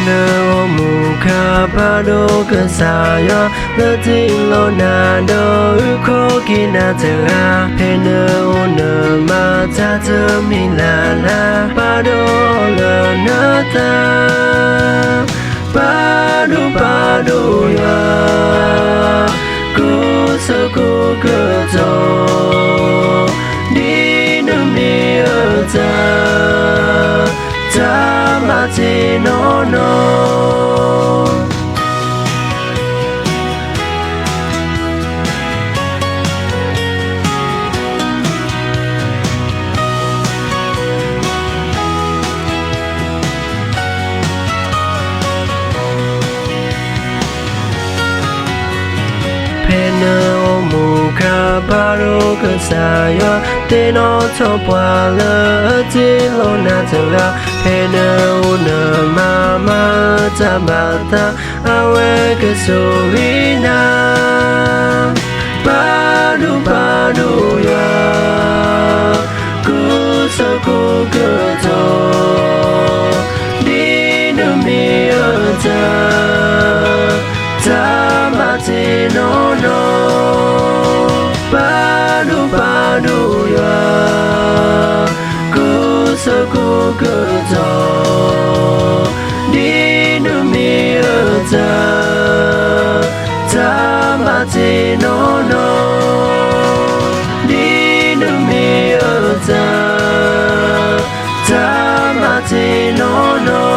Pena muka pado kesaya letilo nado uko kina tera pena ona mata temilala pado lenata pado ya kusuku keto di nemiata tamati no Pena muka baru kesaya Tino topwa letilo natera Pena una mama tabata Awe kesurina Padu ya Kusuku keto Dino miata Tamati no Padu ya Kusuku keto Di numiata Tamati no Di numiata Tamati no